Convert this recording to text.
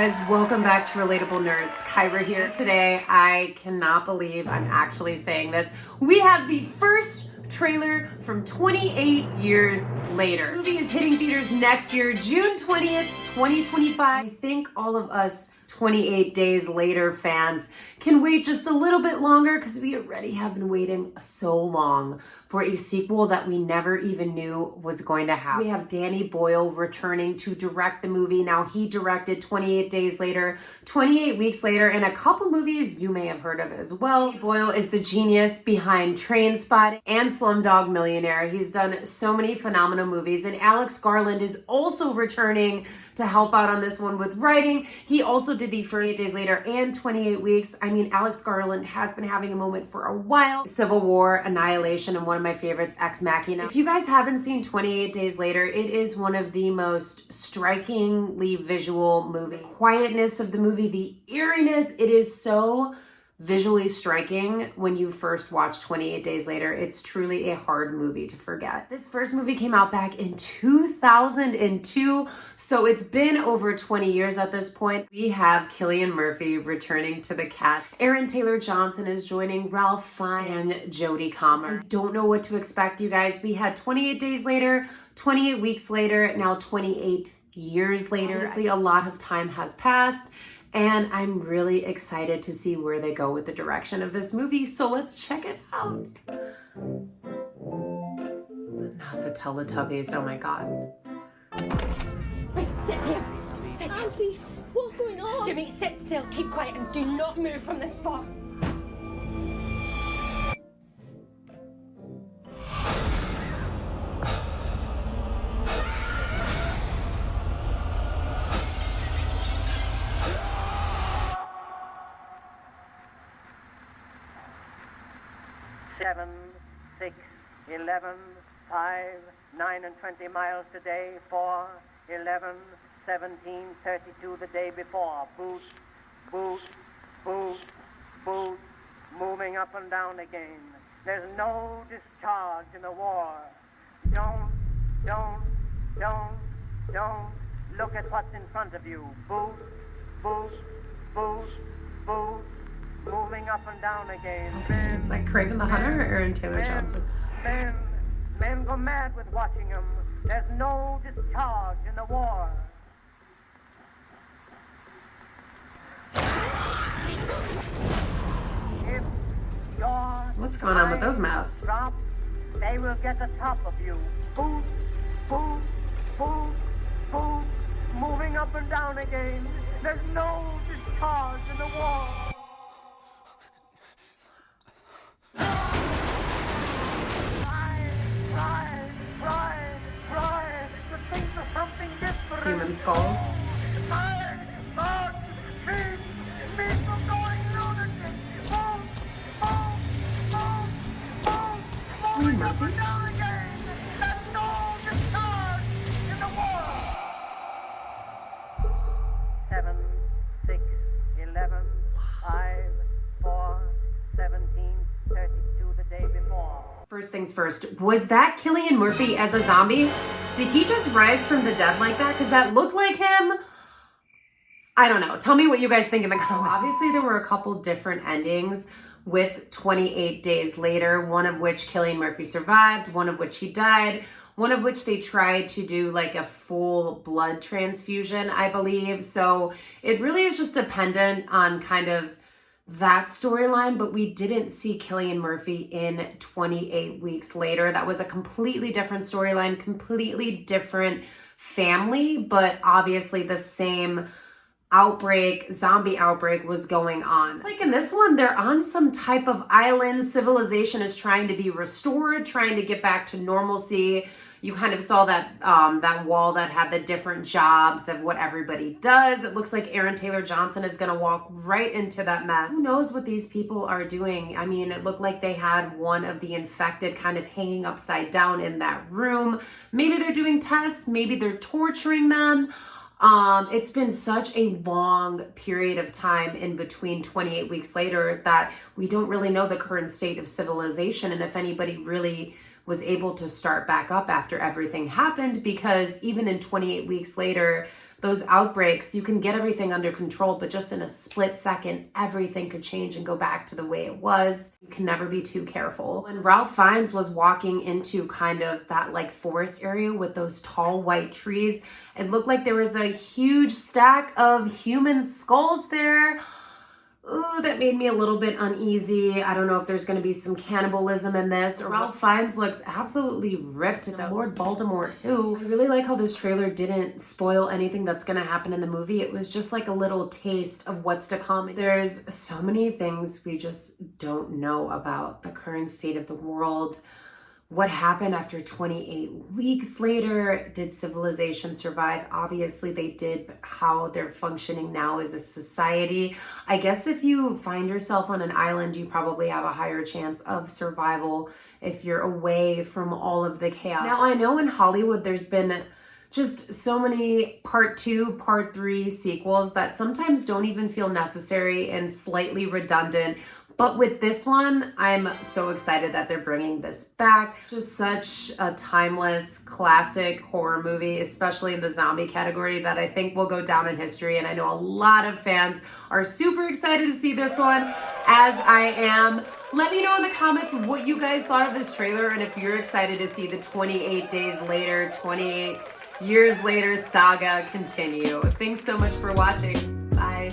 guys, welcome back to Relatable Nerds. Kyra here. Today, I cannot believe I'm actually saying this. We have the first trailer from 28 years later. The movie is hitting theaters next year, June 20th, 2025. I think all of us 28 Days Later fans can wait just a little bit longer because we already have been waiting so long for a sequel that we never even knew was going to happen. We have Danny Boyle returning to direct the movie. Now, he directed 28 Days Later, 28 Weeks Later, and a couple movies you may have heard of as well. Boyle is the genius behind Trainspotting and Slumdog Millionaire. He's done so many phenomenal movies, and Alex Garland is also returning to help out on this one with writing. He also did the first Days Later and 28 Weeks. I mean, Alex Garland has been having a moment for a while. Civil War, Annihilation, and one of my favorites, Ex Machina. If you guys haven't seen 28 Days Later, it is one of the most strikingly visual movies. The quietness of the movie, the eeriness, it is so visually striking when you first watch 28 Days Later. It's truly a hard movie to forget. This first movie came out back in 2002, so it's been over 20 years at this point. We have Cillian Murphy returning to the cast. Aaron Taylor-Johnson is joining Ralph Fiennes and Jodie Comer. I don't know what to expect, you guys. We had 28 Days Later, 28 Weeks Later, now 28 years later. Obviously, a lot of time has passed, and I'm really excited to see where they go with the direction of this movie. So let's check it out. Not the Teletubbies, oh my God. Wait, sit here. Sit. Auntie, what's going on? Jimmy, sit still, keep quiet, and do not move from this spot. Seven, 6, 11, 5, 9 and 20 miles today, 4, 11, 17, 32 the day before. Boot, boot, boot, boot, moving up and down again. There's no discharge in the war. Don't look at what's in front of you. Boot, boot, boot, boot. Moving up and down again. Okay, is that Craven the Hunter or Aaron Taylor-Johnson? Men go mad with watching them. There's no discharge in the war. If What's going on with those masks? Drop, they will get the top of you. Boot, boot, boot, boot. Moving up and down again. There's no discharge in the war. Human skulls. Cillian Murphy? 7, 6, 11, 5, 4, 17, 32 the day before. First things first, was that Cillian Murphy as a zombie? Did he just rise from the dead like that? Because that looked like him. I don't know. Tell me what you guys think in the comments. Obviously, there were a couple different endings with 28 Days Later, one of which Cillian Murphy survived, one of which he died, one of which they tried to do like a full blood transfusion, I believe. So it really is just dependent on kind of that storyline, but we didn't see Cillian Murphy in 28 Weeks Later. That was a completely different storyline, completely different family, but obviously the same zombie outbreak was going on. It's like in this one, they're on some type of island. Civilization is trying to be restored, trying to get back to normalcy. You kind of saw that that wall that had the different jobs of what everybody does. It looks like Aaron Taylor-Johnson is going to walk right into that mess. Who knows what these people are doing? I mean, it looked like they had one of the infected kind of hanging upside down in that room. Maybe they're doing tests. Maybe they're torturing them. It's been such a long period of time in between 28 Weeks Later that we don't really know the current state of civilization and if anybody really was able to start back up after everything happened, because even in 28 weeks later, those outbreaks, you can get everything under control, but just in a split second, everything could change and go back to the way it was. You can never be too careful. When Ralph Fiennes was walking into kind of that like forest area with those tall white trees, it looked like there was a huge stack of human skulls there. Ooh, that made me a little bit uneasy. I don't know if there's going to be some cannibalism in this. Ralph Fiennes looks absolutely ripped. The Lord Voldemort, who I really like how this trailer didn't spoil anything that's going to happen in the movie. It was just like a little taste of what's to come. There's so many things we just don't know about the current state of the world. What happened after 28 weeks later? Did civilization survive? Obviously they did, but how they're functioning now as a society. I guess if you find yourself on an island, you probably have a higher chance of survival if you're away from all of the chaos. Now, I know in Hollywood there's been just so many part 2, part 3 sequels that sometimes don't even feel necessary and slightly redundant. But with this one, I'm so excited that they're bringing this back. It's just such a timeless, classic horror movie, especially in the zombie category, that I think will go down in history. And I know a lot of fans are super excited to see this one, as I am. Let me know in the comments what you guys thought of this trailer, and if you're excited to see the 28 days later, 28 years later saga continue. Thanks so much for watching. Bye.